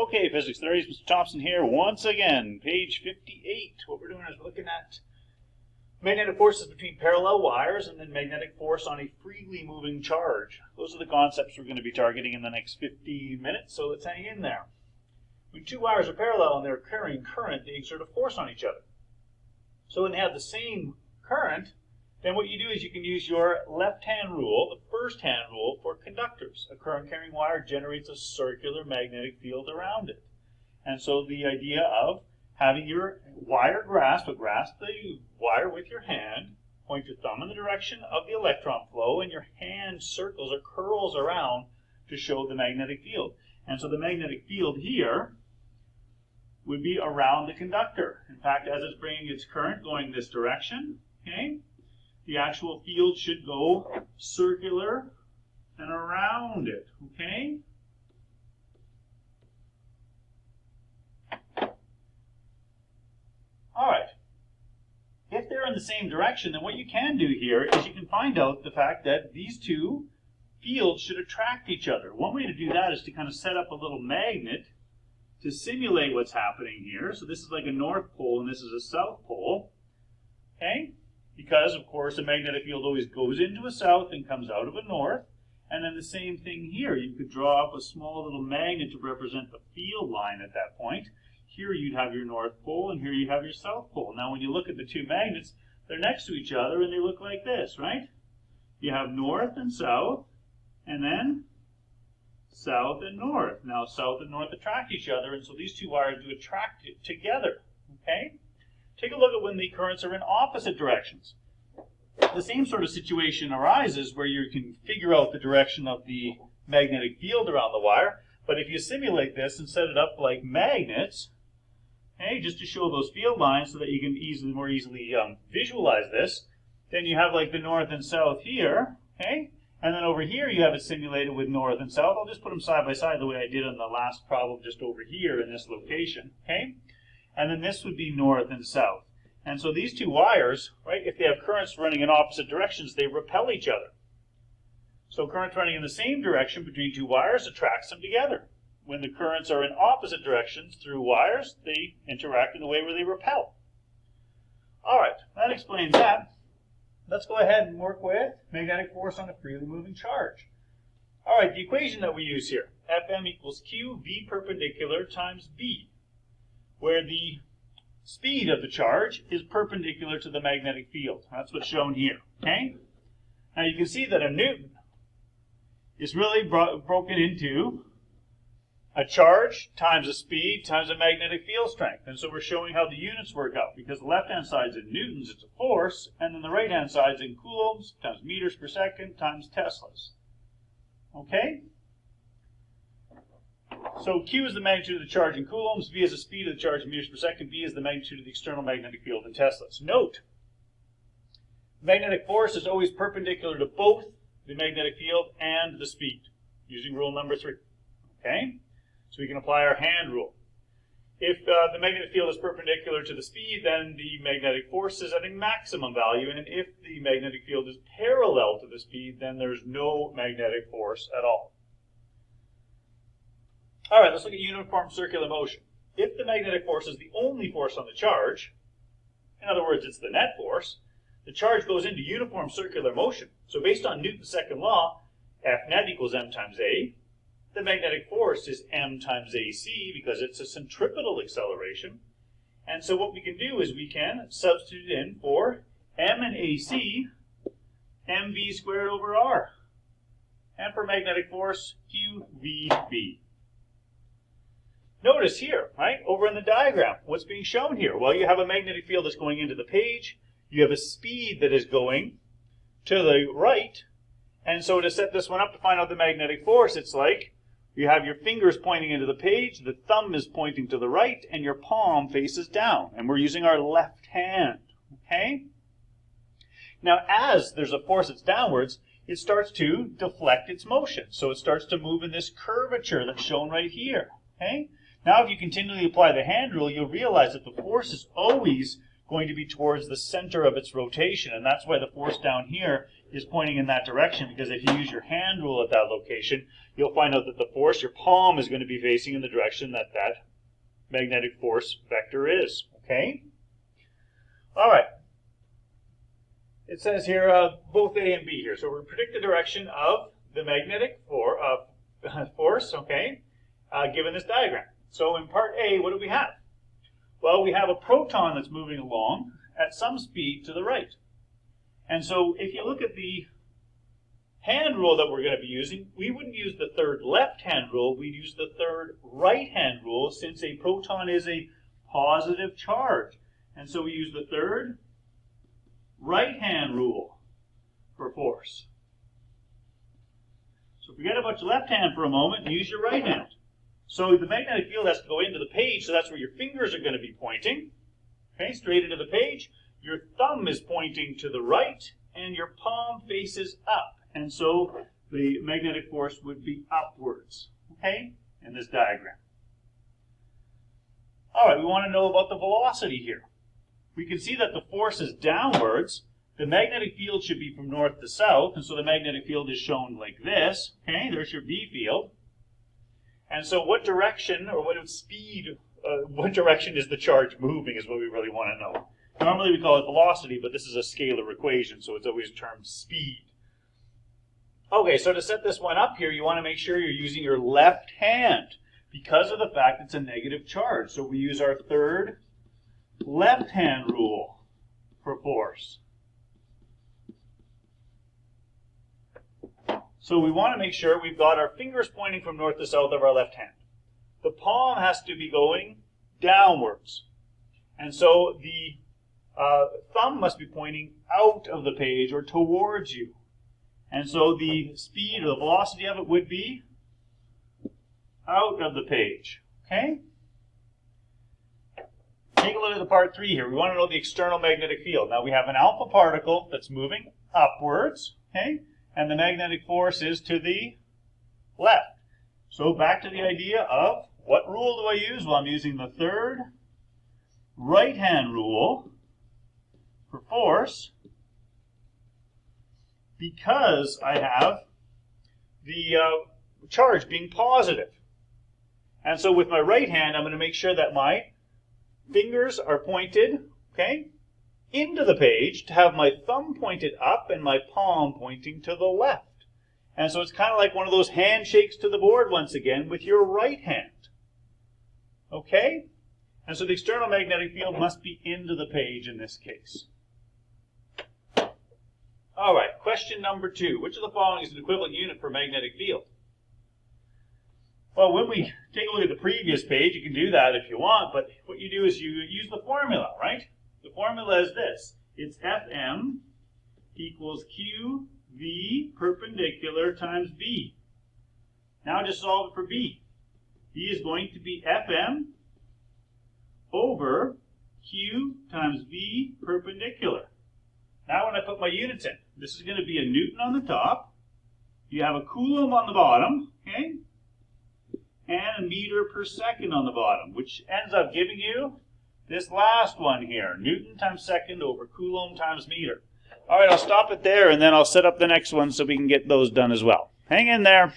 Okay, Physics 30s, Mr. Thompson here once again. Page 58. What we're doing is we're looking at magnetic forces between parallel wires and then magnetic force on a freely moving charge. Those are the concepts we're going to be targeting in the next 15 minutes, so let's hang in there. When two wires are parallel and they're carrying current, they exert a force on each other. So when they have the same current, then what you do is you can use your left-hand rule, the first-hand rule, for conductors. A current-carrying wire generates a circular magnetic field around it. And so the idea of having your wire grasp the wire with your hand, point your thumb in the direction of the electron flow, and your hand circles or curls around to show the magnetic field. And so the magnetic field here would be around the conductor. In fact, as it's bringing its current going this direction, okay, the actual field should go circular and around it, okay? All right. If they're in the same direction, then what you can do here is you can find out the fact that these two fields should attract each other. One way to do that is to kind of set up a little magnet to simulate what's happening here. So this is like a north pole and this is a south pole, okay? Because, of course, a magnetic field always goes into a south and comes out of a north. And then the same thing here. You could draw up a small little magnet to represent the field line at that point. Here you'd have your north pole, and here you have your south pole. Now, when you look at the two magnets, they're next to each other, and they look like this, right? You have north and south, and then south and north. Now, south and north attract each other, and so these two wires do attract it together, okay? Take a look at when the currents are in opposite directions. The same sort of situation arises where you can figure out the direction of the magnetic field around the wire, but if you simulate this and set it up like magnets, okay, just to show those field lines so that you can more easily visualize this, then you have like the north and south here, okay, and then over here you have it simulated with north and south. I'll just put them side by side the way I did on the last problem just over here in this location, okay? And then this would be north and south. And so these two wires, right, if they have currents running in opposite directions, they repel each other. So currents running in the same direction between two wires attracts them together. When the currents are in opposite directions through wires, they interact in a way where they repel. All right, that explains that. Let's go ahead and work with magnetic force on a freely moving charge. All right, the equation that we use here, Fm equals Q, V perpendicular times B, where the speed of the charge is perpendicular to the magnetic field. That's what's shown here, okay? Now you can see that a Newton is really broken into a charge times a speed times a magnetic field strength. And so we're showing how the units work out, because the left-hand side is in newtons, it's a force, and then the right-hand side is in coulombs times meters per second times Teslas. Okay? So Q is the magnitude of the charge in coulombs, V is the speed of the charge in meters per second, B is the magnitude of the external magnetic field in Teslas. Note, magnetic force is always perpendicular to both the magnetic field and the speed, using rule number 3. Okay? So we can apply our hand rule. If the magnetic field is perpendicular to the speed, then the magnetic force is at a maximum value, and if the magnetic field is parallel to the speed, then there's no magnetic force at all. All right, let's look at uniform circular motion. If the magnetic force is the only force on the charge, in other words, it's the net force, the charge goes into uniform circular motion. So based on Newton's second law, F net equals m times a. The magnetic force is m times ac because it's a centripetal acceleration. And so what we can do is we can substitute in for m and ac, mv squared over r. And for magnetic force, qvb. Notice here, right, over in the diagram, what's being shown here? Well, you have a magnetic field that's going into the page. You have a speed that is going to the right. And so to set this one up to find out the magnetic force, it's like you have your fingers pointing into the page, the thumb is pointing to the right, and your palm faces down. And we're using our left hand, okay? Now, as there's a force that's downwards, it starts to deflect its motion. So it starts to move in this curvature that's shown right here, okay? Now, if you continually apply the hand rule, you'll realize that the force is always going to be towards the center of its rotation, and that's why the force down here is pointing in that direction, because if you use your hand rule at that location, you'll find out that the force, your palm, is going to be facing in the direction that that magnetic force vector is, okay? All right. It says here both A and B here. So we predict the direction of the magnetic force, okay, given this diagram. So in part A, what do we have? Well, we have a proton that's moving along at some speed to the right. And so if you look at the hand rule that we're going to be using, we wouldn't use the third left-hand rule, we'd use the third right-hand rule, since a proton is a positive charge. And so we use the third right-hand rule for force. So forget about your left hand for a moment and use your right hand. So the magnetic field has to go into the page, so that's where your fingers are going to be pointing. Okay, straight into the page. Your thumb is pointing to the right, and your palm faces up. And so the magnetic force would be upwards, okay, in this diagram. All right, we want to know about the velocity here. We can see that the force is downwards. The magnetic field should be from north to south, and so the magnetic field is shown like this. Okay, there's your B field. And so what direction, or what speed, what direction is the charge moving is what we really want to know. Normally we call it velocity, but this is a scalar equation, so it's always termed speed. Okay, so to set this one up here, you want to make sure you're using your left hand because of the fact it's a negative charge. So we use our third left-hand rule for force. So we want to make sure we've got our fingers pointing from north to south of our left hand. The palm has to be going downwards. And so the thumb must be pointing out of the page or towards you. And so the speed or the velocity of it would be out of the page. Okay? Take a look at the part 3 here. We want to know the external magnetic field. Now we have an alpha particle that's moving upwards, okay? And the magnetic force is to the left. So back to the idea of what rule do I use? Well, I'm using the third right-hand rule for force because I have the charge being positive. And so with my right hand, I'm going to make sure that my fingers are pointed, okay, into the page to have my thumb pointed up and my palm pointing to the left. And so it's kind of like one of those handshakes to the board once again with your right hand. Okay? And so the external magnetic field must be into the page in this case. All right, question number 2. Which of the following is an equivalent unit for magnetic field? Well, when we take a look at the previous page, you can do that if you want, but what you do is you use the formula, right? The formula is this. It's Fm equals QV perpendicular times B. Now just solve it for B. B is going to be Fm over Q times V perpendicular. Now when I put my units in, this is going to be a Newton on the top. You have a Coulomb on the bottom, okay? And a meter per second on the bottom, which ends up giving you this last one here, Newton times second over Coulomb times meter. All right, I'll stop it there, and then I'll set up the next one so we can get those done as well. Hang in there.